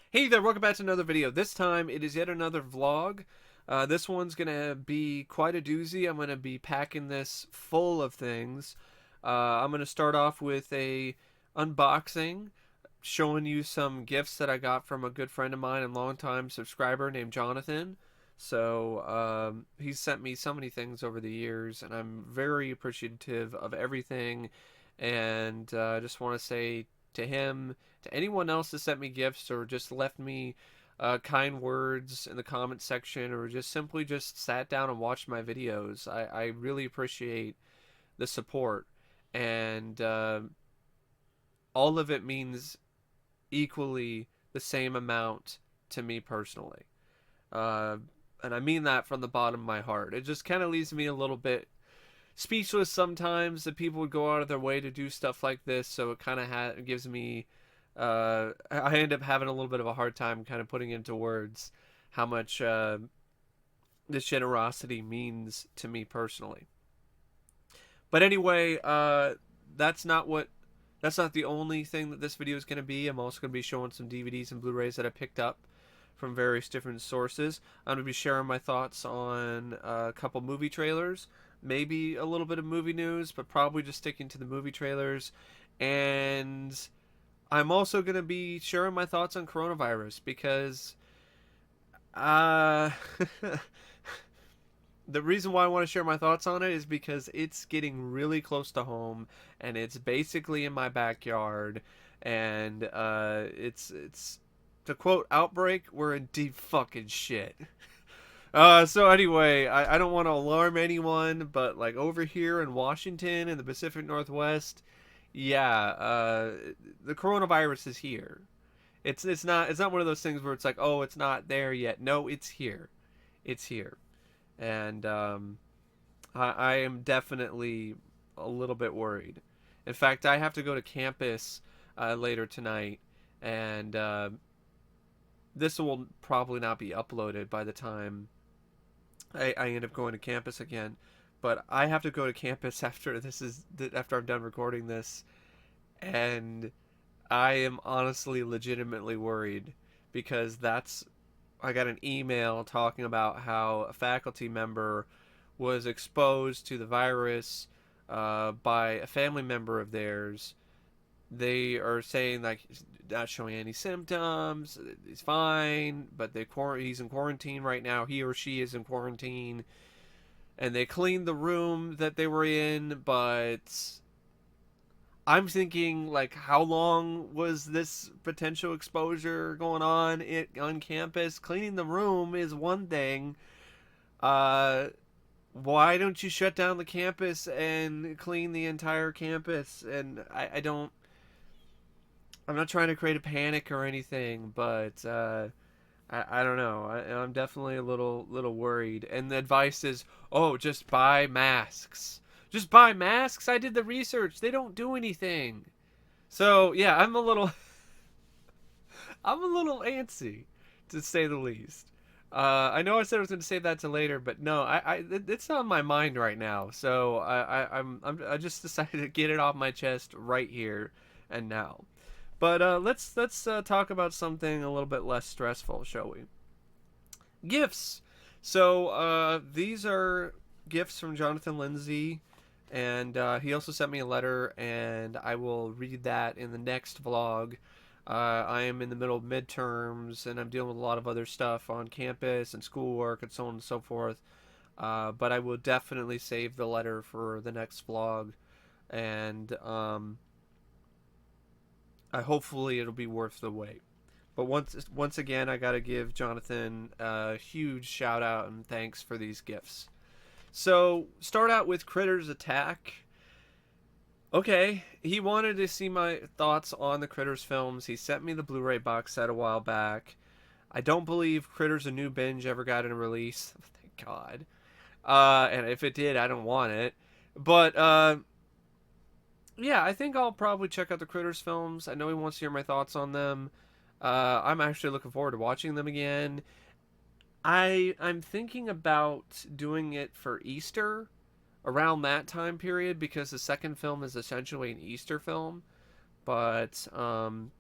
Hey there, welcome back to another video. This time it is yet another vlog. This one's gonna be quite a doozy. I'm gonna be packing this full of things. I'm gonna start off with a unboxing, showing you some gifts that I got from a good friend of mine and longtime subscriber named Johnathan. He's sent me so many things over the years, and I'm very appreciative of everything. And I just want to say to him, to anyone else that sent me gifts or just left me kind words in the comment section, or just simply just sat down and watched my videos. I really appreciate the support, and all of it means equally the same amount to me personally. Uh, and I mean that from the bottom of my heart. It just kind of leaves me a little bit speechless sometimes that people would go out of their way to do stuff like this. So it kind of gives me. I end up having a little bit of a hard time kind of putting into words how much this generosity means to me personally. But anyway, that's not what. That's not the only thing that this video is going to be. I'm also going to be showing some DVDs and Blu-rays that I picked up from various different sources. I'm going to be sharing my thoughts on a couple movie trailers, maybe a little bit of movie news, but probably just sticking to the movie trailers. And I'm also going to be sharing my thoughts on coronavirus because uh, the reason why I want to share my thoughts on it is because it's getting really close to home, and it's basically in my backyard, and it's to quote Outbreak, we're in deep fucking shit. So anyway, I don't want to alarm anyone, but like over here in Washington in the Pacific Northwest, yeah, the coronavirus is here. It's not one of those things where it's like, oh, it's not there yet. No, it's here. It's here. And I am definitely a little bit worried. In fact, I have to go to campus later tonight, and this will probably not be uploaded by the time I end up going to campus again. But I have to go to campus after I'm done recording this, and I am honestly legitimately worried because I got an email talking about how a faculty member was exposed to the virus by a family member of theirs. They are saying like he's not showing any symptoms, he's fine, but he's in quarantine right now. He or she is in quarantine, and they cleaned the room that they were in, but I'm thinking like how long was this potential exposure going on campus? Cleaning the room is one thing. Uh why don't you shut down the campus and clean the entire campus? And I don't, I'm not trying to create a panic or anything, but I don't know. I'm definitely a little worried. And the advice is, oh, just buy masks. Just buy masks. I did the research. They don't do anything. So yeah, I'm a little antsy, to say the least. I know I said I was going to save that to later, but no, it's on my mind right now. So I just decided to get it off my chest right here and now. But let's talk about something a little bit less stressful, shall we? Gifts. So these are gifts from Jonathan Lindsay, and he also sent me a letter, and I will read that in the next vlog. I am in the middle of midterms, and I'm dealing with a lot of other stuff on campus and schoolwork and so on and so forth. But I will definitely save the letter for the next vlog, and hopefully it'll be worth the wait. But once again, I gotta give Johnathan a huge shout out and thanks for these gifts. So start out with Critters Attack. Okay, he wanted to see my thoughts on the Critters films. He sent me the Blu-ray box set a while back. I don't believe Critters: A New Binge ever got a release. Thank God. And if it did, I don't want it. But yeah, I think I'll probably check out the Critters films. I know he wants to hear my thoughts on them. I'm actually looking forward to watching them again. I'm thinking about doing it for Easter, around that time period, because the second film is essentially an Easter film. But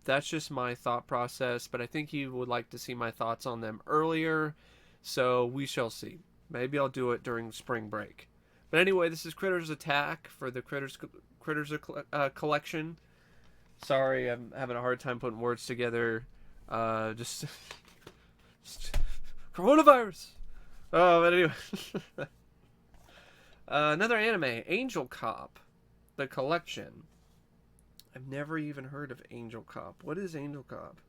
that's just my thought process. But I think he would like to see my thoughts on them earlier, so we shall see. Maybe I'll do it during spring break. But anyway, this is Critters Attack for the Critters collection. Sorry, I'm having a hard time putting words together. Just coronavirus. Oh, but anyway, another anime, Angel Cop, the collection. I've never even heard of Angel Cop. What is Angel Cop?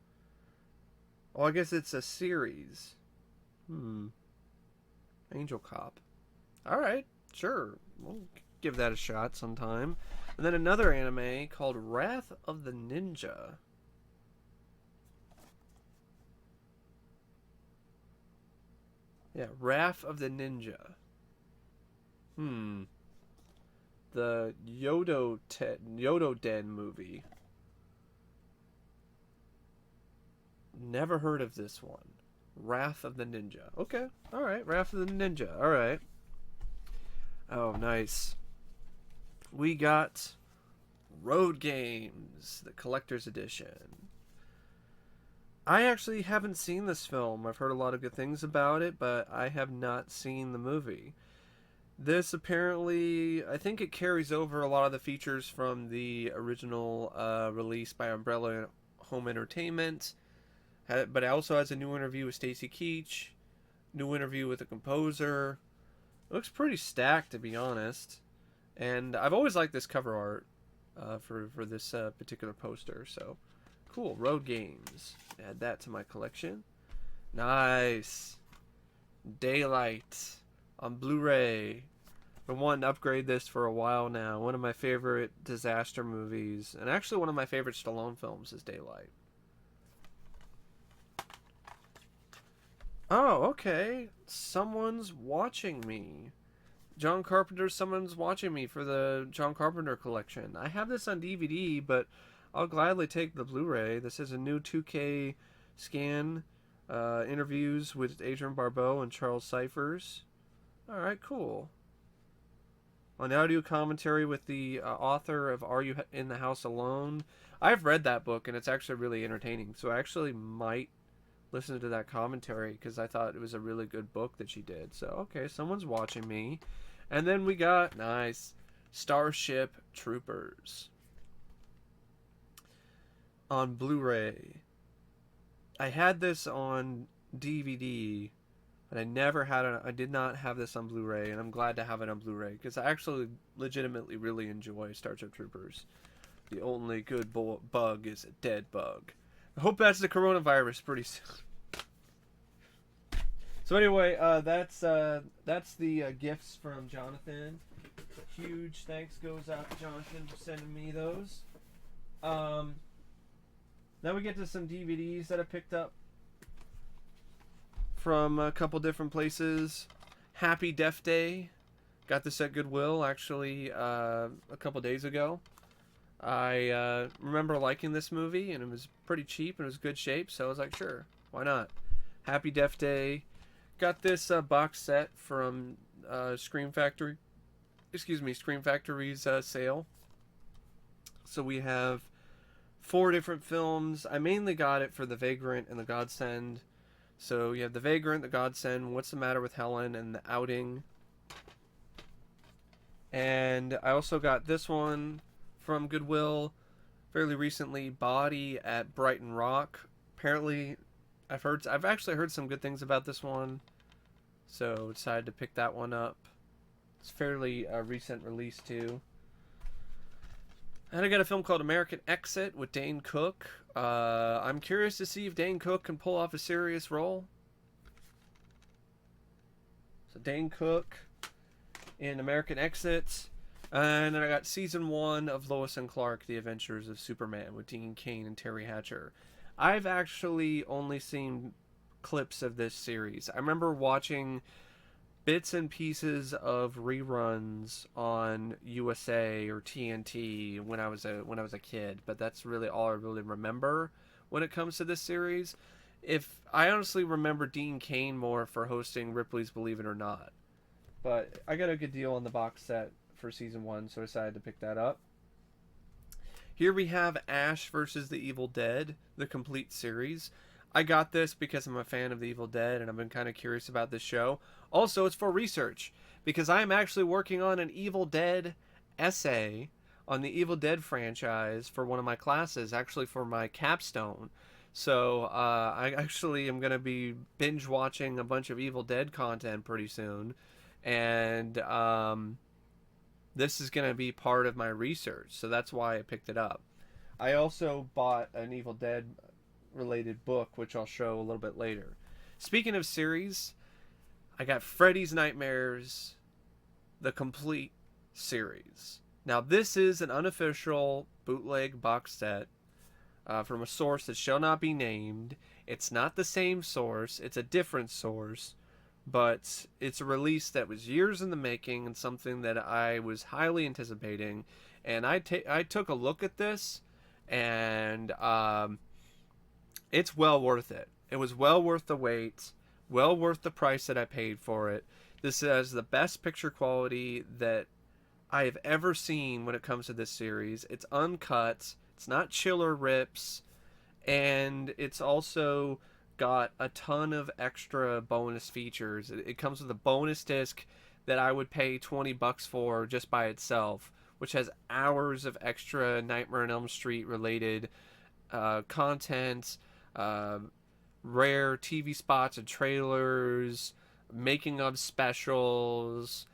Oh, I guess it's a series. Angel Cop. All right, sure. We'll give that a shot sometime. And then another anime called Wrath of the Ninja. Yeah, Wrath of the Ninja. The Yodo Den movie. Never heard of this one. Wrath of the Ninja. Okay, alright, Wrath of the Ninja. Alright. Oh, nice. We got Road Games, the collector's edition. I actually haven't seen this film. I've heard a lot of good things about it, but I have not seen the movie. This apparently, I think it carries over a lot of the features from the original release by Umbrella Home Entertainment. But it also has a new interview with Stacy Keach, new interview with the composer. It looks pretty stacked, to be honest. And I've always liked this cover art for this particular poster. So, cool. Road Games. Add that to my collection. Nice. Daylight on Blu-ray. Been wanting to upgrade this for a while now. One of my favorite disaster movies, and actually one of my favorite Stallone films is Daylight. Oh, okay. Someone's watching me. John Carpenter, someone's watching me for the John Carpenter collection. I have this on DVD, but I'll gladly take the Blu-ray. This is a new 2K scan. Interviews with Adrian Barbeau and Charles Cyphers. Alright, cool. On audio commentary with the author of Are You in the House Alone? I've read that book, and it's actually really entertaining. So I actually might listen to that commentary, because I thought it was a really good book that she did. So, okay, someone's watching me. And then we got, nice, Starship Troopers on Blu-ray. I had this on DVD, but I did not have this on Blu-ray, and I'm glad to have it on Blu-ray, because I actually legitimately really enjoy Starship Troopers. The only good bug is a dead bug. I hope that's the coronavirus pretty soon. So anyway, that's the gifts from Johnathan. Huge thanks goes out to Johnathan for sending me those. Now we get to some DVDs that I picked up from a couple different places. Happy Deathday. Got this at Goodwill actually a couple days ago. I remember liking this movie, and it was pretty cheap and it was good shape, so I was like, sure, why not? Happy Deathday. Got this box set from Scream Factory's sale. So we have 4 different films. I mainly got it for The Vagrant and The Godsend. So you have The Vagrant, The Godsend, What's the Matter with Helen, and The Outing. And I also got this one from Goodwill fairly recently, Body at Brighton Rock. Apparently, I've actually heard some good things about this one, so decided to pick that one up. It's fairly recent release too. And I got a film called American Exit with Dane Cook. I'm curious to see if Dane Cook can pull off a serious role. So Dane Cook in American Exit. And then I got season 1 of Lois and Clark, The Adventures of Superman with Dean Cain and Terry Hatcher. I've actually only seen clips of this series. I remember watching bits and pieces of reruns on USA or TNT when I was a kid, but that's really all I really remember when it comes to this series. If I honestly remember Dean Cain more for hosting Ripley's Believe It or Not, but I got a good deal on the box set for season 1, so I decided to pick that up. Here we have Ash versus the Evil Dead, the complete series. I got this because I'm a fan of the Evil Dead and I've been kind of curious about this show. Also, it's for research because I am actually working on an Evil Dead essay on the Evil Dead franchise for one of my classes, actually for my capstone. So I actually am going to be binge watching a bunch of Evil Dead content pretty soon. And this is going to be part of my research. So that's why I picked it up. I also bought an Evil Dead related book, which I'll show a little bit later. Speaking of series, I got Freddys Nightmares, the complete series. Now, this is an unofficial bootleg box set from a source that shall not be named. It's not the same source, it's a different source, but it's a release that was years in the making and something that I was highly anticipating. And I took a look at this, and it's well worth it. It was well worth the wait, well worth the price that I paid for it. This has the best picture quality that I have ever seen when it comes to this series. It's uncut, it's not chiller rips, and it's also got a ton of extra bonus features. It comes with a bonus disc that I would pay $20 for just by itself, which has hours of extra Nightmare on Elm Street related content, rare TV spots and trailers, making of specials,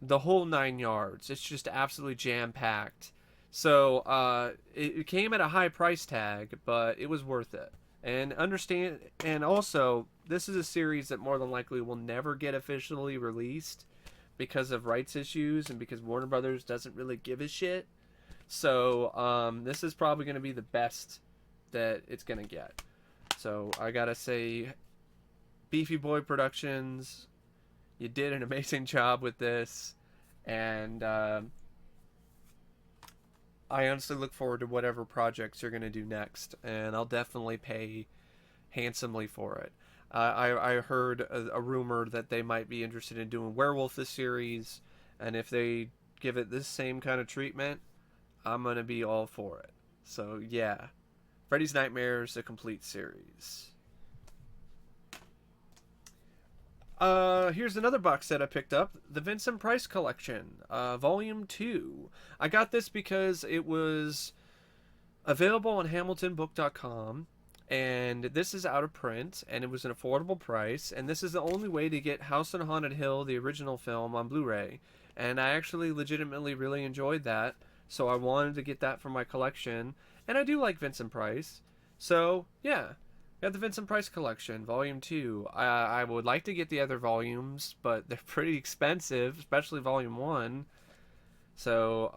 the whole 9 yards. It's just absolutely jam packed. So it came at a high price tag, but it was worth it. And also, this is a series that more than likely will never get officially released because of rights issues and because Warner Brothers doesn't really give a shit. So this is probably going to be the best that it's going to get. So I gotta say, Beefy Boy Productions, you did an amazing job with this, and I honestly look forward to whatever projects you're gonna do next, and I'll definitely pay handsomely for it. I heard a rumor that they might be interested in doing Werewolf this series, and if they give it this same kind of treatment, I'm gonna be all for it. So yeah, Freddys Nightmares, a complete series. Here's another box set I picked up, the Vincent Price Collection, Volume 2. I got this because it was available on HamiltonBook.com, and this is out of print, and it was an affordable price, and this is the only way to get House on Haunted Hill, the original film, on Blu-ray, and I actually legitimately really enjoyed that, so I wanted to get that for my collection, and I do like Vincent Price, so yeah. Got the Vincent Price Collection, Volume 2. I would like to get the other volumes, but they're pretty expensive, especially Volume 1. So,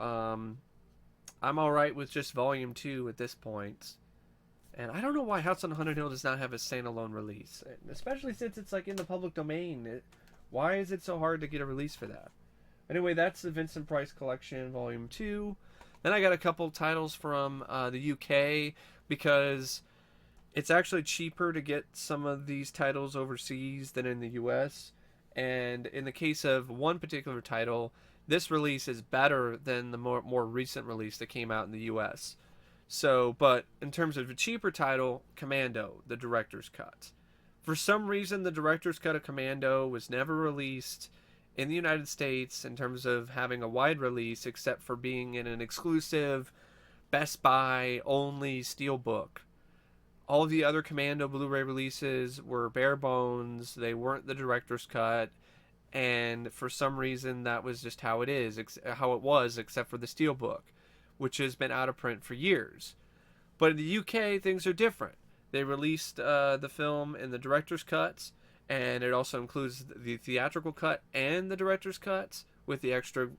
I'm alright with just Volume 2 at this point. And I don't know why House on Haunted Hill does not have a standalone release, especially since it's like in the public domain. Why is it so hard to get a release for that? Anyway, that's the Vincent Price Collection, Volume 2. Then I got a couple titles from the UK, because it's actually cheaper to get some of these titles overseas than in the US. And in the case of one particular title, this release is better than the more recent release that came out in the US. So, but in terms of a cheaper title, Commando, the Director's Cut. For some reason, the Director's Cut of Commando was never released in the United States in terms of having a wide release, except for being in an exclusive Best Buy only steelbook. All of the other Commando Blu-ray releases were bare bones. They weren't the director's cut, and for some reason that was just how it is, how it was, except for the steelbook, which has been out of print for years. But in the UK, things are different. They released the film in the director's cuts, and it also includes the theatrical cut and the director's cuts with the extra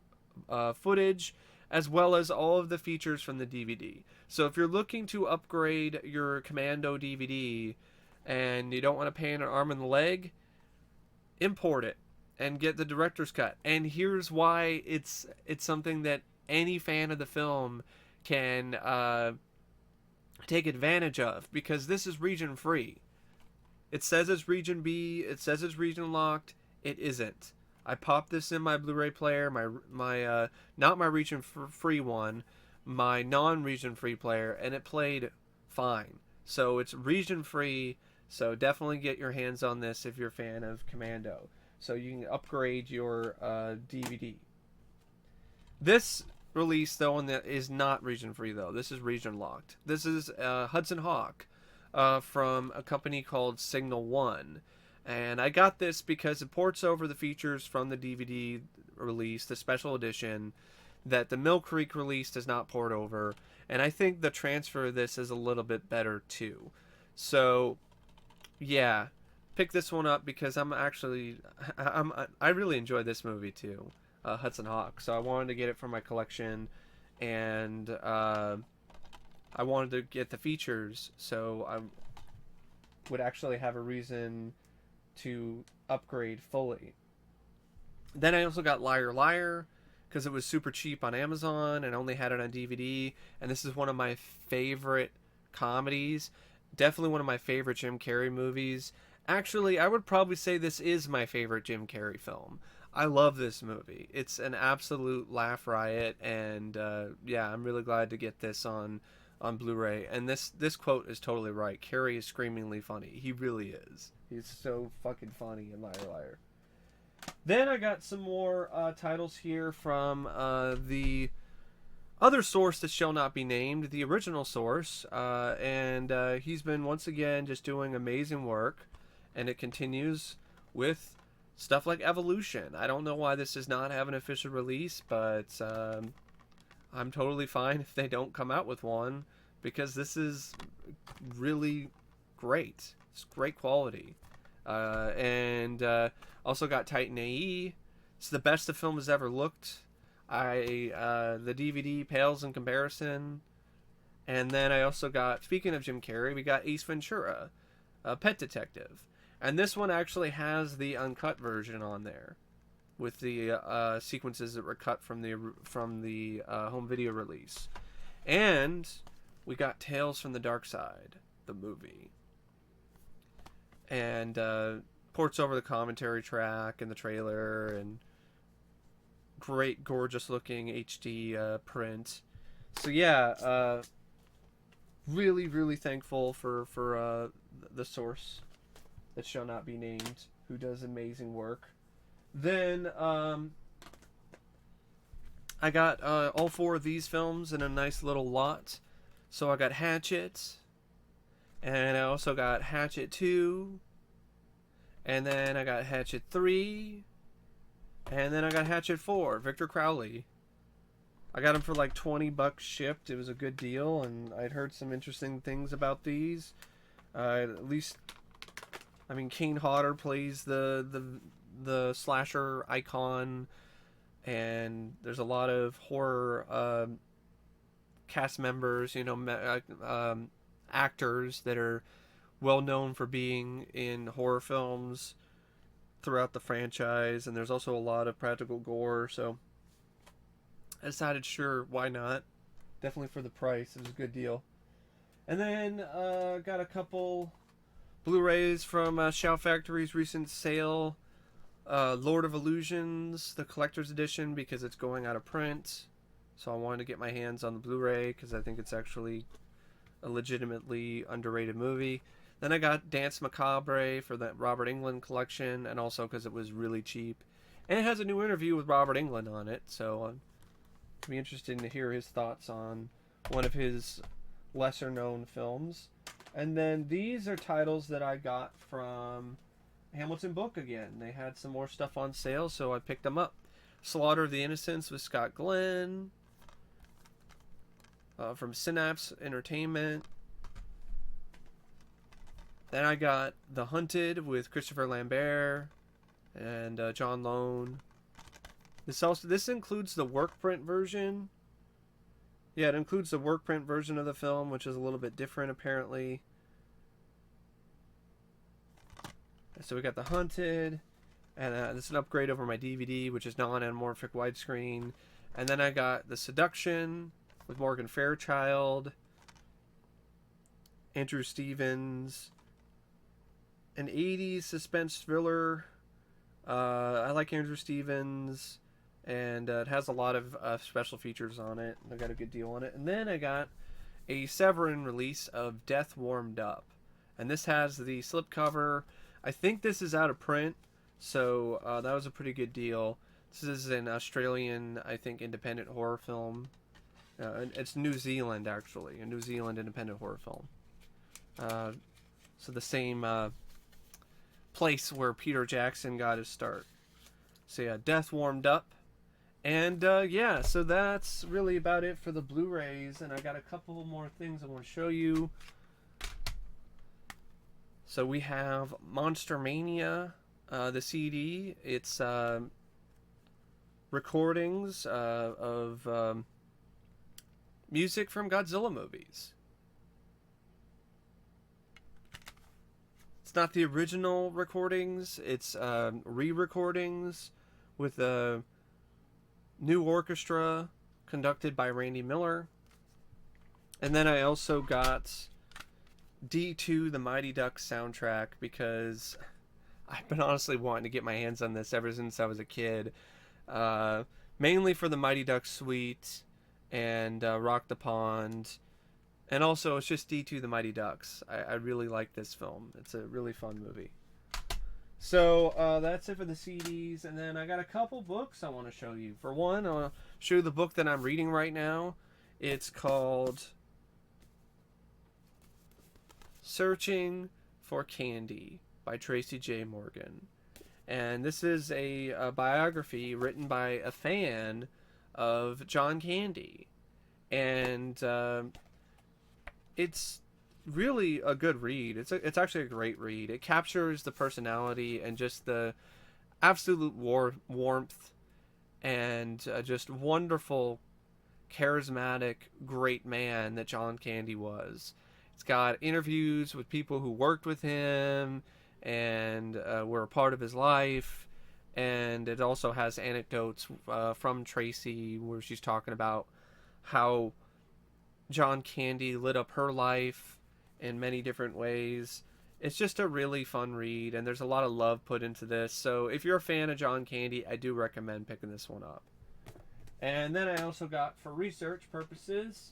footage, as well as all of the features from the DVD. So if you're looking to upgrade your Commando DVD and you don't want to pay an arm and a leg, import it and get the director's cut. And here's why it's something that any fan of the film can take advantage of, because this is region free. It says it's region B, it says it's region locked, it isn't. I popped this in my Blu-ray player, my not my region free one, my non-region free player, and it played fine. So it's region free, so definitely get your hands on this if you're a fan of Commando. So you can upgrade your DVD. This release though, and that is not region free though. This is region locked. This is Hudson Hawk from a company called Signal One, and I got this because it ports over the features from the DVD release, the special edition, that the Mill Creek release does not port over, and I think the transfer of this is a little bit better too. So yeah, pick this one up because I really enjoyed this movie too, Hudson Hawk. So I wanted to get it for my collection, and I wanted to get the features so I would actually have a reason to upgrade fully. Then I also got Liar Liar because it was super cheap on Amazon and only had it on DVD. And this is one of my favorite comedies. Definitely one of my favorite Jim Carrey movies. Actually, I would probably say this is my favorite Jim Carrey film. I love this movie. It's an absolute laugh riot, and yeah, I'm really glad to get this on Blu-ray. And this quote is totally right. Carrey is screamingly funny. He really is. He's so fucking funny in Liar Liar. Then I got some more titles here from the other source that shall not be named, the original source, and he's been once again just doing amazing work, and it continues with stuff like Evolution. I don't know why this does not have an official release, but I'm totally fine if they don't come out with one, because this is really great. It's great quality. And also got Titan AE. It's the best the film has ever looked. The DVD pales in comparison. And then I also got, speaking of Jim Carrey, we got Ace Ventura, Pet Detective. And this one actually has the uncut version on there, with the sequences that were cut from the home video release. And we got Tales from the Dark Side, the movie. And ports over the commentary track and the trailer, and great, gorgeous looking HD print. So yeah, really, really thankful for the source that shall not be named, who does amazing work. Then I got all four of these films in a nice little lot. So I got Hatchet, and I also got Hatchet 2, and then I got Hatchet 3, and then I got Hatchet 4, Victor Crowley. I got them for like $20 shipped. It was a good deal, and I'd heard some interesting things about these. At least, I mean, Kane Hodder plays the slasher icon, and there's a lot of horror cast members, actors that are well known for being in horror films throughout the franchise, and there's also a lot of practical gore, so I decided, sure, why not? Definitely for the price, it was a good deal. And then got a couple Blu-rays from Shout Factory's recent sale. Lord of Illusions, the collector's edition, because it's going out of print. So I wanted to get my hands on the Blu-ray because I think it's actually a legitimately underrated movie. Then I got Dance Macabre for the Robert Englund collection, and also because it was really cheap. And it has a new interview with Robert Englund on it, so I'd be interested to hear his thoughts on one of his lesser-known films. And then these are titles that I got from Hamilton Book again. They had some more stuff on sale, so I picked them up. Slaughter of the Innocents with Scott Glenn, from Synapse Entertainment. Then I got The Hunted with Christopher Lambert and John Lone. This includes the work print version. Yeah, it includes the work print version of the film, which is a little bit different apparently. So we got The Hunted, and this is an upgrade over my DVD, which is non-anamorphic widescreen. And then I got The Seduction with Morgan Fairchild, Andrew Stevens, an 80s suspense thriller. I like Andrew Stevens. and it has a lot of special features on it. I got a good deal on it. And then I got a Severin release of Death Warmed Up, and this has the slipcover. I think this is out of print, so that was a pretty good deal. This is an Australian, I think, independent horror film. It's New Zealand, actually, a New Zealand independent horror film. So the same place where Peter Jackson got his start. So yeah, Death Warmed Up. And yeah, so that's really about it for the Blu-rays. And I got a couple more things I want to show you. So we have Monster Mania, the CD. It's recordings of music from Godzilla movies. It's not the original recordings. It's re-recordings with a new orchestra conducted by Randy Miller. And then I also got D2, the Mighty Ducks soundtrack, because I've been honestly wanting to get my hands on this ever since I was a kid. Mainly for the Mighty Ducks suite and Rock the Pond. And also, it's just D2, the Mighty Ducks. I really like this film. It's a really fun movie. So that's it for the CDs. And then I got a couple books I want to show you. For one, I want to show you the book that I'm reading right now. It's called Searching for Candy by Tracy J. Morgan. And this is a biography written by a fan of John Candy. And it's really a good read. It's actually a great read. It captures the personality and just the absolute warmth and just wonderful, charismatic, great man that John Candy was. It's got interviews with people who worked with him and were a part of his life. And it also has anecdotes from Tracy where she's talking about how John Candy lit up her life in many different ways. It's just a really fun read, and there's a lot of love put into this. So if you're a fan of John Candy, I do recommend picking this one up. And then I also got, for research purposes,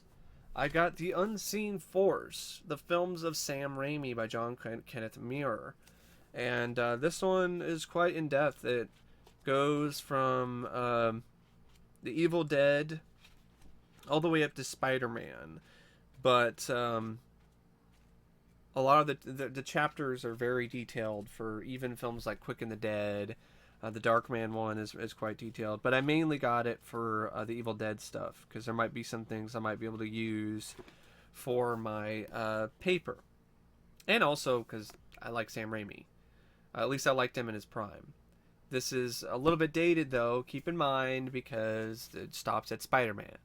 I got The Unseen Force, the films of Sam Raimi by John Kenneth Muir. And this one is quite in-depth. It goes from The Evil Dead all the way up to Spider-Man. But a lot of the chapters are very detailed for even films like Quick and the Dead. The Darkman one is quite detailed. But I mainly got it for the Evil Dead stuff, because there might be some things I might be able to use for my paper. And also because I like Sam Raimi. At least I liked him in his prime. This is a little bit dated, though, keep in mind, because it stops at Spider-Man.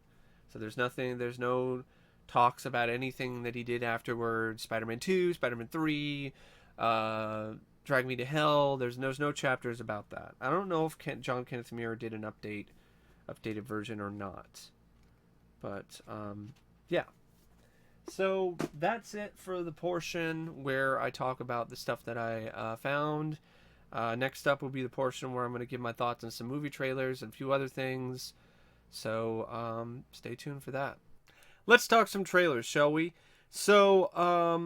So there's no talks about anything that he did afterwards. Spider-Man 2, Spider-Man 3, Drag Me to Hell. There's no chapters about that. I don't know if John Kenneth Muir did an updated version or not. But, yeah. So that's it for the portion where I talk about the stuff that I found. Next up will be the portion where I'm going to give my thoughts on some movie trailers and a few other things. So stay tuned for that. Let's talk some trailers, shall we? So I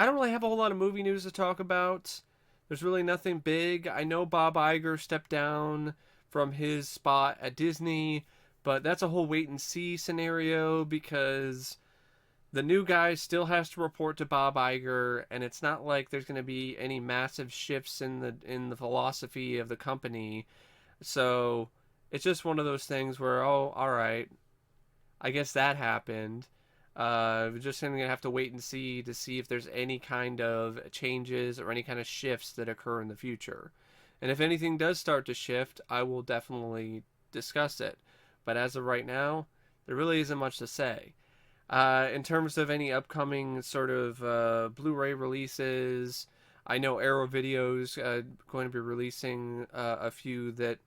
don't really have a whole lot of movie news to talk about. There's really nothing big. I know Bob Iger stepped down from his spot at Disney, but that's a whole wait and see scenario, because the new guy still has to report to Bob Iger, and it's not like there's going to be any massive shifts in the philosophy of the company. So it's just one of those things where, oh, all right, I guess that happened. We're just going to have to wait and see to see if there's any kind of changes or any kind of shifts that occur in the future. And if anything does start to shift, I will definitely discuss it. But as of right now, there really isn't much to say. In terms of any upcoming sort of Blu-ray releases, I know Arrow Video's going to be releasing a few that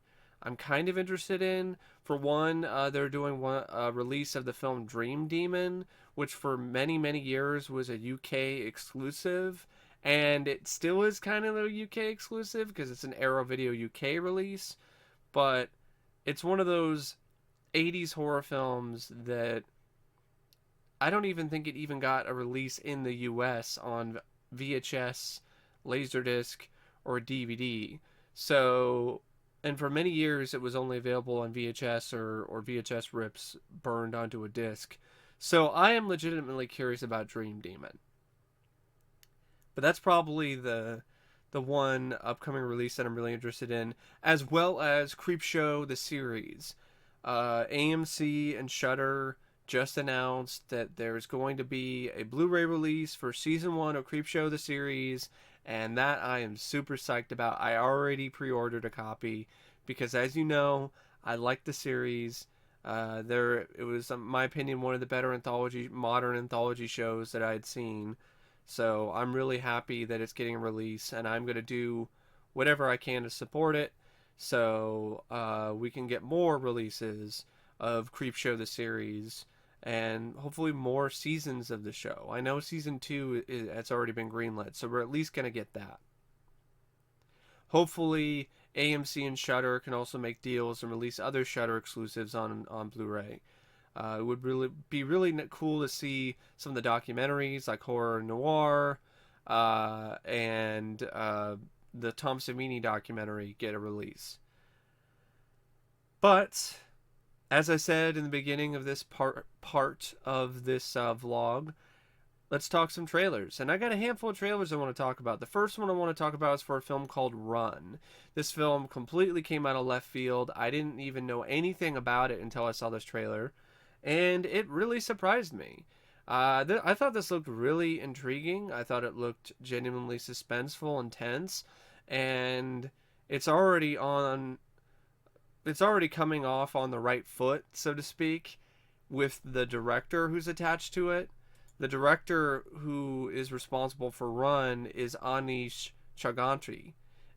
I'm kind of interested in. For one, they're doing a release of the film Dream Demon, which for many, many years was a UK exclusive. And it still is kind of a UK exclusive because it's an Arrow Video UK release. but it's one of those 80s horror films that I don't even think it even got a release in the US on VHS, Laserdisc, or DVD. So, and for many years it was only available on VHS or VHS rips burned onto a disc. So I am legitimately curious about Dream Demon. But that's probably the one upcoming release that I'm really interested in, as well as Creepshow the series. AMC and Shudder just announced that there's going to be a Blu-ray release for season 1 of Creepshow the series, and that I am super psyched about. I already pre-ordered a copy because, as you know, I like the series. It was, in my opinion, one of the better modern anthology shows that I had seen. So I'm really happy that it's getting a release, and I'm gonna do whatever I can to support it, so we can get more releases of Creepshow the series, and hopefully more seasons of the show. I know season 2 has already been greenlit, so we're at least gonna get that. Hopefully, AMC and Shudder can also make deals and release other Shudder exclusives on Blu-ray. It would really be really cool to see some of the documentaries like Horror Noir and the Tom Savini documentary get a release. But as I said in the beginning of this part of this vlog, let's talk some trailers. And I got a handful of trailers I want to talk about. The first one I want to talk about is for a film called Run. This film completely came out of left field. I didn't even know anything about it until I saw this trailer, and it really surprised me. I thought this looked really intriguing. I thought it looked genuinely suspenseful and tense, and it's already on. It's already coming off on the right foot, so to speak, with the director who's attached to it. The director who is responsible for Run is Anish Chaganty,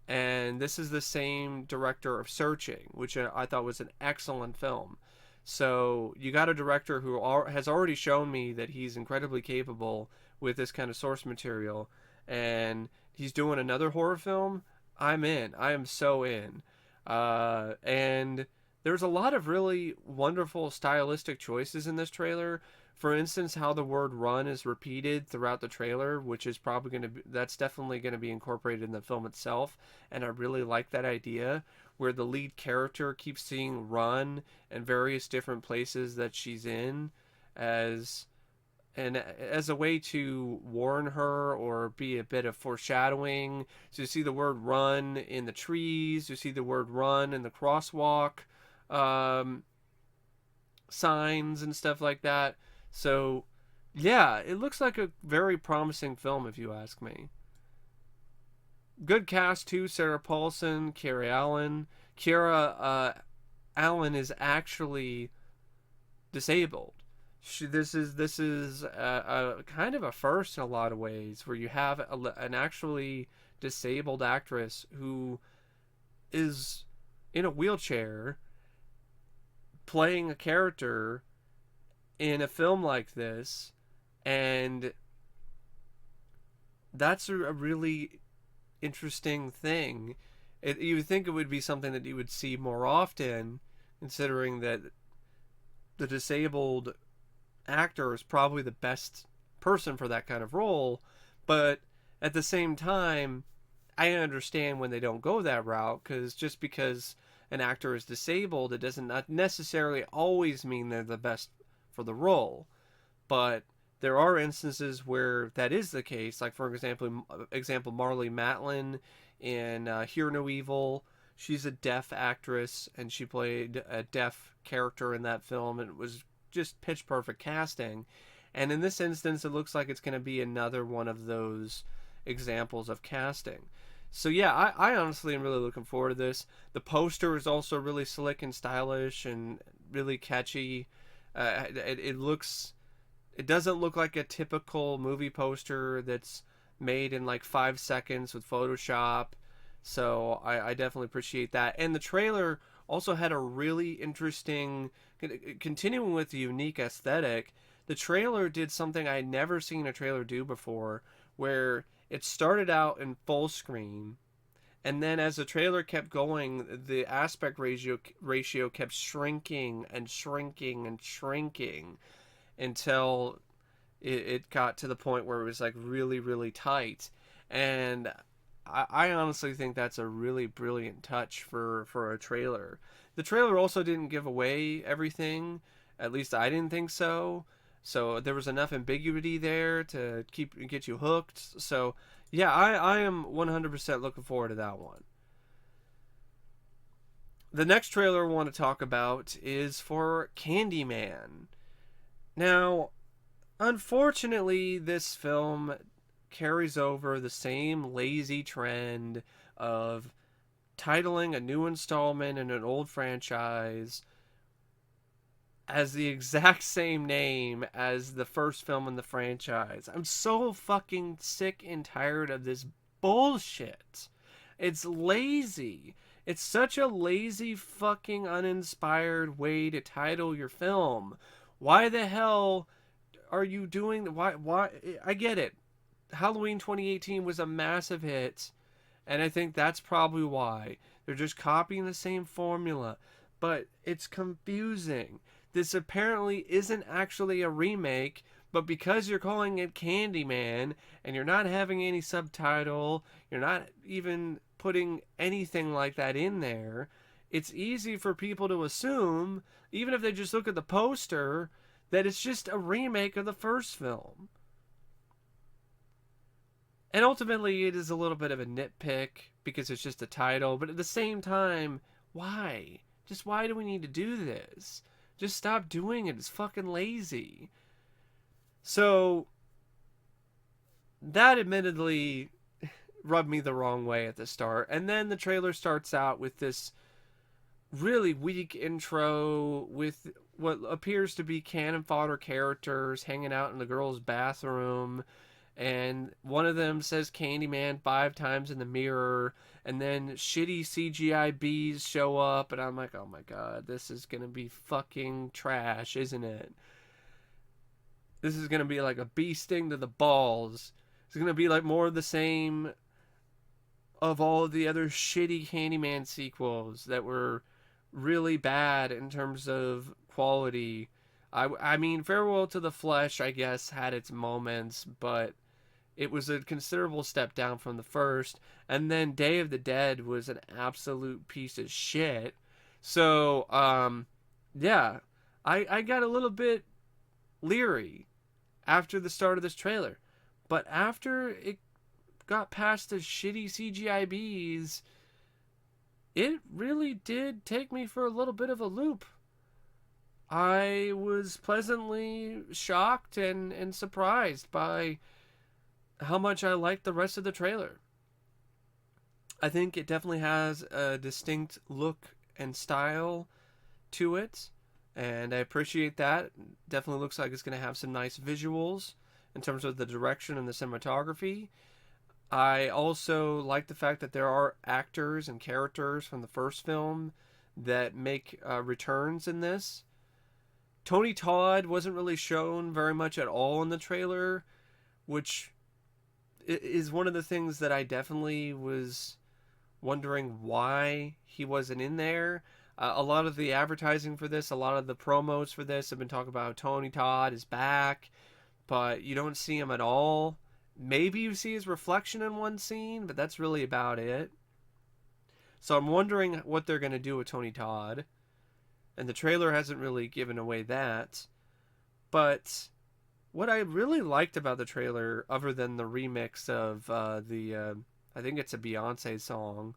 and this is the same director of Searching, which I thought was an excellent film. So you got a director who has already shown me that he's incredibly capable with this kind of source material, and he's doing another horror film. I'm in. I am so in. And there's a lot of really wonderful stylistic choices in this trailer. For instance, how the word "run" is repeated throughout the trailer, which is probably that's definitely going to be incorporated in the film itself. And I really like that idea, where the lead character keeps seeing "run" in various different places that she's in, as as a way to warn her or be a bit of foreshadowing. So you see the word "run" in the trees. You see the word "run" in the crosswalk um, signs and stuff like that. So, yeah, it looks like a very promising film, if you ask me. Good cast too: Sarah Paulson, Kara Allen. Allen is actually disabled. This is a kind of a first in a lot of ways, where you have an actually disabled actress who is in a wheelchair playing a character in a film like this, and that's a really interesting thing. You would think it would be something that you would see more often, considering that the disabled actor is probably the best person for that kind of role. But at the same time, I understand when they don't go that route, because just because an actor is disabled, it doesn't not necessarily always mean they're the best for the role. But there are instances where that is the case, like for example Marlee Matlin in Hear No Evil. She's a deaf actress, and she played a deaf character in that film, and it was just pitch perfect casting. And in this instance, it looks like it's going to be another one of those examples of casting. So yeah, I honestly am really looking forward to this. The poster is also really slick and stylish and really catchy. It looks, it doesn't look like a typical movie poster that's made in like 5 seconds with Photoshop. So I definitely appreciate that. And the trailer also had a really interesting, continuing with the unique aesthetic. The trailer did something I had never seen a trailer do before, where it started out in full screen, And then as the trailer kept going, the aspect ratio kept shrinking and shrinking and shrinking until it got to the point where it was like really, really tight. And I honestly think that's a really brilliant touch for a trailer. The trailer also didn't give away everything. At least I didn't think so. So there was enough ambiguity there to get you hooked. So yeah, I am 100% looking forward to that one. The next trailer I want to talk about is for Candyman. Now, unfortunately, this film carries over the same lazy trend of titling a new installment in an old franchise as the exact same name as the first film in the franchise. I'm so fucking sick and tired of this bullshit. It's lazy. It's such a lazy, fucking uninspired way to title your film. Why the hell are you doing? Why? I get it. Halloween 2018 was a massive hit, and I think that's probably why. They're just copying the same formula, but it's confusing. This apparently isn't actually a remake, but because you're calling it Candyman and you're not having any subtitle, you're not even putting anything like that in there, it's easy for people to assume, even if they just look at the poster, that it's just a remake of the first film. And ultimately, it is a little bit of a nitpick because it's just a title, but at the same time, why? Just why do we need to do this? Just stop doing it. It's fucking lazy. So, that admittedly rubbed me the wrong way at the start. And then the trailer starts out with this really weak intro with what appears to be cannon fodder characters hanging out in the girl's bathroom, and one of them says Candyman 5 times in the mirror, and then shitty CGI bees show up, and I'm like, oh my god, this is gonna be fucking trash, isn't it? This is gonna be like a bee sting to the balls. It's gonna be like more of the same of all of the other shitty Candyman sequels that were really bad in terms of quality. I mean, Farewell to the Flesh, I guess, had its moments, but it was a considerable step down from the first. And then Day of the Dead was an absolute piece of shit. So, yeah, I got a little bit leery after the start of this trailer. But after it got past the shitty CGIBs, it really did take me for a little bit of a loop. I was pleasantly shocked and surprised by how much I liked the rest of the trailer. I think it definitely has a distinct look and style to it, and I appreciate that. Definitely looks like it's going to have some nice visuals in terms of the direction and the cinematography. I also like the fact that there are actors and characters from the first film that make returns in this. Tony Todd wasn't really shown very much at all in the trailer, which is one of the things that I definitely was wondering why he wasn't in there. A lot of the advertising for this, a lot of the promos for this have been talking about Tony Todd is back, but you don't see him at all. Maybe you see his reflection in one scene, but that's really about it. So I'm wondering what they're going to do with Tony Todd. And the trailer hasn't really given away that. But what I really liked about the trailer, other than the remix of I think it's a Beyonce song,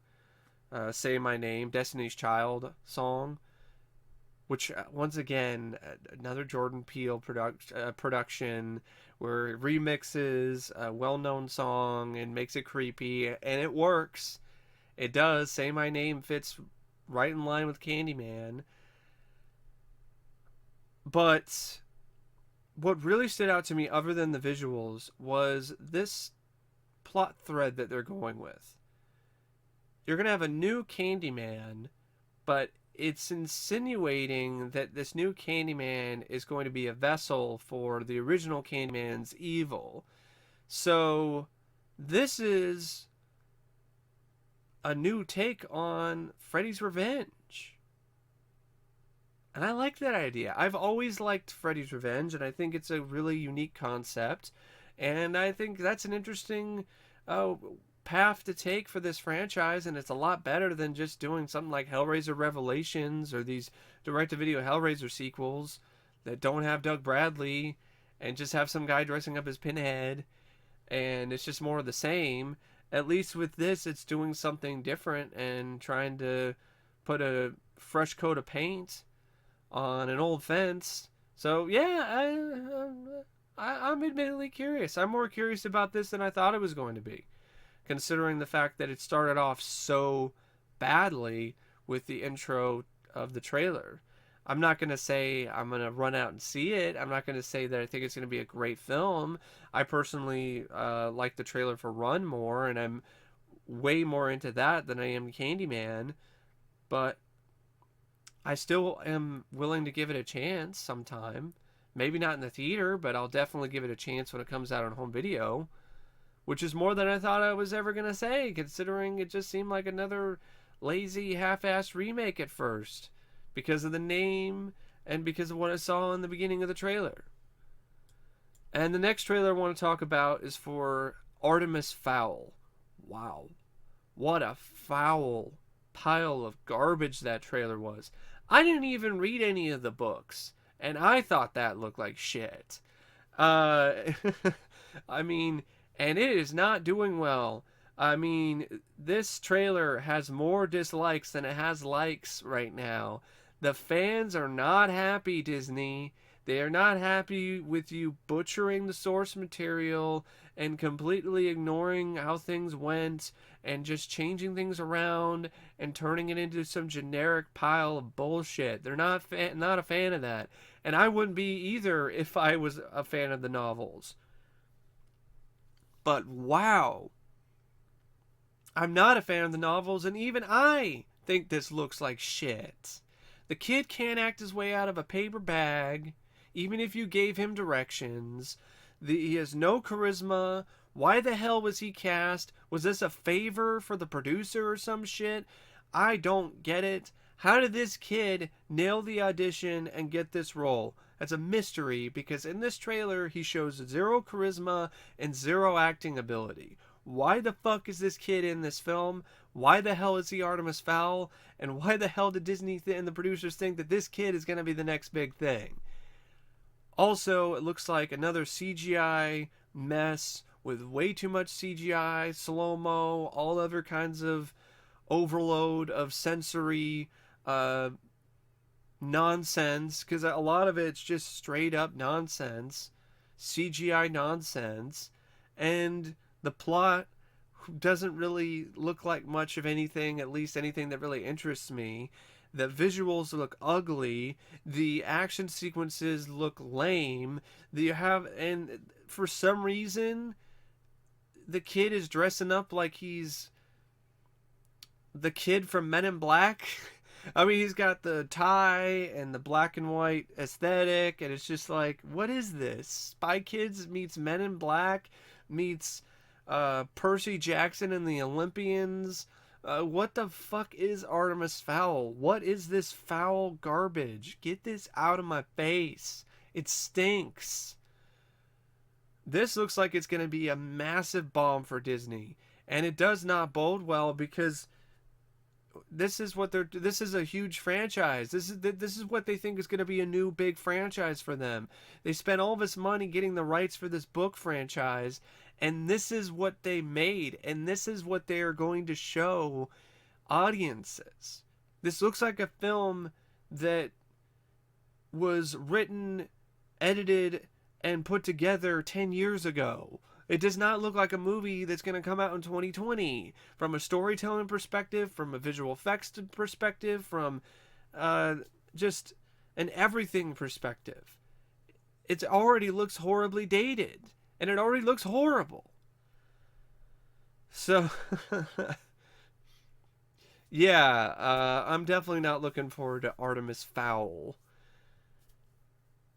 Say My Name, Destiny's Child song, which once again, another Jordan Peele production where it remixes a well-known song and makes it creepy, and it works. It does. Say My Name fits right in line with Candyman. But what really stood out to me, other than the visuals, was this plot thread that they're going with. You're going to have a new Candyman, but it's insinuating that this new Candyman is going to be a vessel for the original Candyman's evil. So, this is a new take on Freddy's Revenge. And I like that idea. I've always liked Freddy's Revenge, and I think it's a really unique concept. And I think that's an interesting uh, path to take for this franchise, and it's a lot better than just doing something like Hellraiser Revelations or these direct-to-video Hellraiser sequels that don't have Doug Bradley and just have some guy dressing up as Pinhead, and it's just more of the same. At least with this, it's doing something different and trying to put a fresh coat of paint on an old fence. So yeah, I'm admittedly curious. I'm more curious about this than I thought it was going to be, considering the fact that it started off so badly with the intro of the trailer. I'm not going to say I'm going to run out and see it. I'm not going to say that I think it's going to be a great film. I personally like the trailer for Run more, and I'm way more into that than I am Candyman. But I still am willing to give it a chance sometime. Maybe not in the theater, but I'll definitely give it a chance when it comes out on home video, which is more than I thought I was ever going to say, considering it just seemed like another lazy, half-assed remake at first, because of the name and because of what I saw in the beginning of the trailer. And the next trailer I want to talk about is for Artemis Fowl. Wow. What a foul pile of garbage that trailer was. I didn't even read any of the books, and I thought that looked like shit. I mean, and it is not doing well. I mean, this trailer has more dislikes than it has likes right now. The fans are not happy, Disney. They are not happy with you butchering the source material and completely ignoring how things went and just changing things around and turning it into some generic pile of bullshit. They're not a fan of that. And I wouldn't be either if I was a fan of the novels. But wow. I'm not a fan of the novels, and even I think this looks like shit. The kid can't act his way out of a paper bag, even if you gave him directions. He has no charisma. Why the hell was he cast? Was this a favor for the producer or some shit? I don't get it. How did this kid nail the audition and get this role? That's a mystery, because in this trailer he shows zero charisma and zero acting ability. Why the fuck is this kid in this film? Why the hell is he Artemis Fowl? And why the hell did Disney and the producers think that this kid is going to be the next big thing? Also, it looks like another CGI mess with way too much CGI, slow-mo, all other kinds of overload of sensory nonsense, because a lot of it's just straight up nonsense, CGI nonsense, and the plot doesn't really look like much of anything, at least anything that really interests me. The visuals look ugly. The action sequences look lame. And for some reason, the kid is dressing up like he's the kid from Men in Black. I mean, he's got the tie and the black and white aesthetic, and it's just like, what is this? Spy Kids meets Men in Black meets Percy Jackson and the Olympians. What the fuck is Artemis Fowl? What is this foul garbage? Get this out of my face. It stinks. This looks like it's going to be a massive bomb for Disney, and it does not bode well, because this is a huge franchise. This is what they think is going to be a new big franchise for them. They spent all this money getting the rights for this book franchise, and this is what they made, and this is what they are going to show audiences. This looks like a film that was written, edited, and put together 10 years ago. It does not look like a movie that's going to come out in 2020. From a storytelling perspective, from a visual effects perspective, from just an everything perspective. It already looks horribly dated. And it already looks horrible. So, yeah, I'm definitely not looking forward to Artemis Fowl.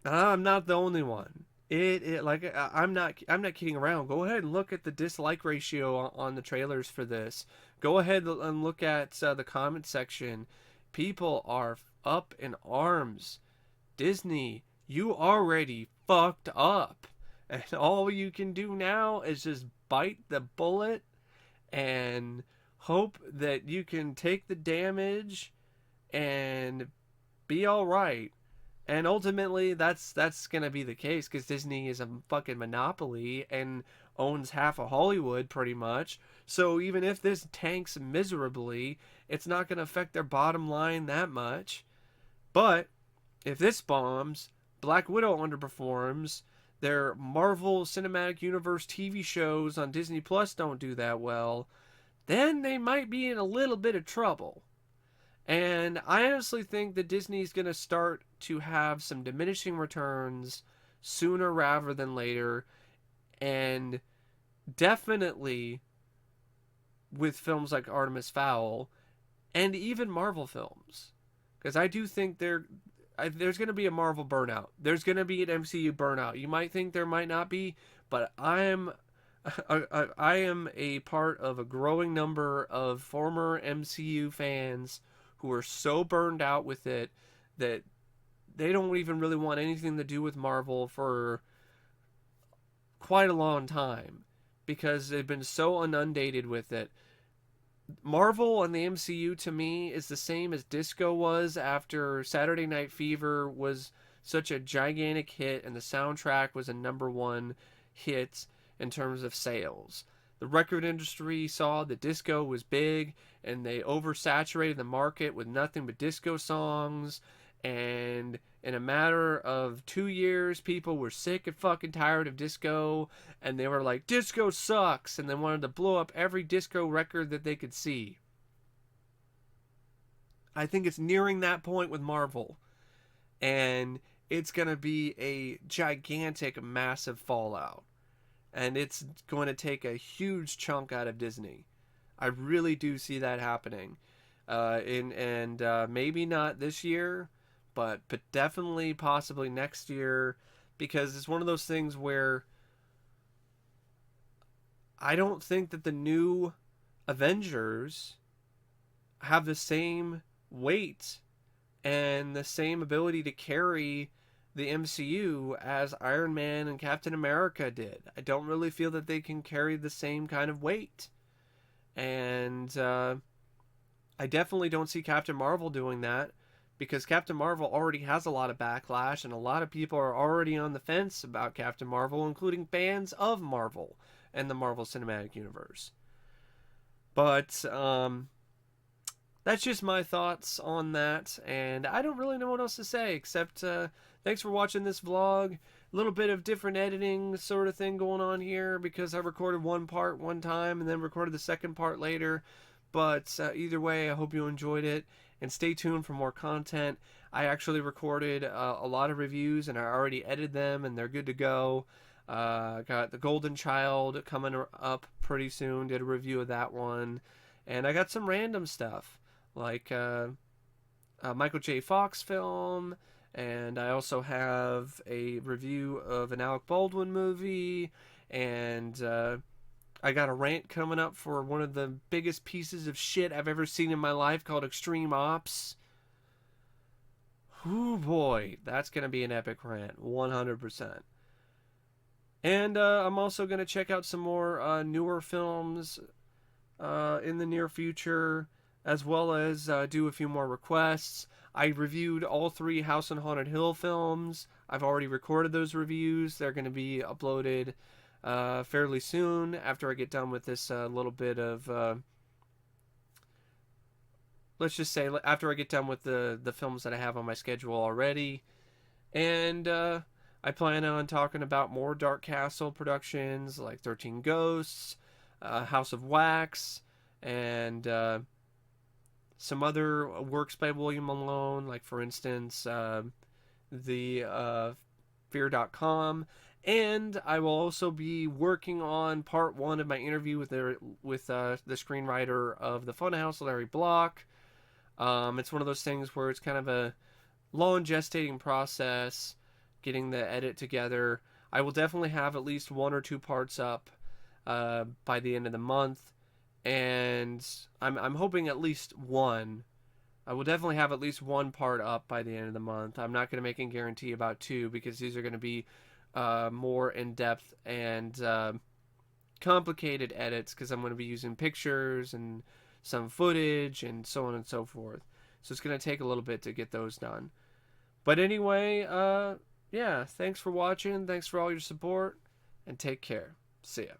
I'm not the only one. It like I'm not kidding around. Go ahead and look at the dislike ratio on the trailers for this. Go ahead and look at the comment section. People are up in arms. Disney, you already fucked up. And all you can do now is just bite the bullet and hope that you can take the damage and be all right. And ultimately, that's gonna be the case because Disney is a fucking monopoly and owns half of Hollywood pretty much. So even if this tanks miserably, it's not gonna affect their bottom line that much. But if this bombs, Black Widow underperforms, their Marvel Cinematic Universe TV shows on Disney Plus don't do that well, then they might be in a little bit of trouble. And I honestly think that Disney's going to start to have some diminishing returns sooner rather than later. And definitely with films like Artemis Fowl and even Marvel films. Because I do think there's going to be a Marvel burnout. There's going to be an MCU burnout. You might think there might not be, but I am a part of a growing number of former MCU fans who are so burned out with it that they don't even really want anything to do with Marvel for quite a long time because they've been so inundated with it. Marvel and the MCU to me is the same as disco was after Saturday Night Fever was such a gigantic hit and the soundtrack was a number one hit in terms of sales. The record industry saw that disco was big and they oversaturated the market with nothing but disco songs. And in a matter of 2 years, people were sick and fucking tired of disco. And they were like, disco sucks. And they wanted to blow up every disco record that they could see. I think it's nearing that point with Marvel. And it's going to be a gigantic, massive fallout. And it's going to take a huge chunk out of Disney. I really do see that happening. Maybe not this year, but definitely possibly next year, because it's one of those things where I don't think that the new Avengers have the same weight and the same ability to carry the MCU as Iron Man and Captain America did. I don't really feel that they can carry the same kind of weight. And I definitely don't see Captain Marvel doing that because Captain Marvel already has a lot of backlash and a lot of people are already on the fence about Captain Marvel, including fans of Marvel and the Marvel Cinematic Universe. But that's just my thoughts on that, and I don't really know what else to say except thanks for watching this vlog. A little bit of different editing sort of thing going on here because I recorded one part one time and then recorded the second part later. But either way, I hope you enjoyed it, and stay tuned for more content. I actually recorded a lot of reviews, and I already edited them, and they're good to go. Got The Golden Child coming up pretty soon. Did a review of that one. And I got some random stuff, like a Michael J. Fox film, and I also have a review of an Alec Baldwin movie, and I got a rant coming up for one of the biggest pieces of shit I've ever seen in my life called Extreme Ops. Ooh boy, that's going to be an epic rant, 100%. And I'm also going to check out some more newer films in the near future, as well as do a few more requests. I reviewed all 3 House on Haunted Hill films. I've already recorded those reviews. They're going to be uploaded fairly soon after I get done with this little bit of let's just say after I get done with the films that I have on my schedule already. And I plan on talking about more Dark Castle productions like 13 Ghosts, House of Wax, and some other works by William Malone, like for instance the Fear.com. And I will also be working on part 1 of my interview with the screenwriter of The Funhouse, Larry Block. It's one of those things where it's kind of a long gestating process getting the edit together. I will definitely have at least 1 or 2 parts up by the end of the month, and I'm hoping at least one. I will definitely have at least 1 part up by the end of the month. I'm not going to make a guarantee about 2 because these are going to be more in depth and complicated edits because I'm going to be using pictures and some footage and so on and so forth. So it's going to take a little bit to get those done. But anyway, yeah, thanks for watching. Thanks for all your support, and take care. See ya.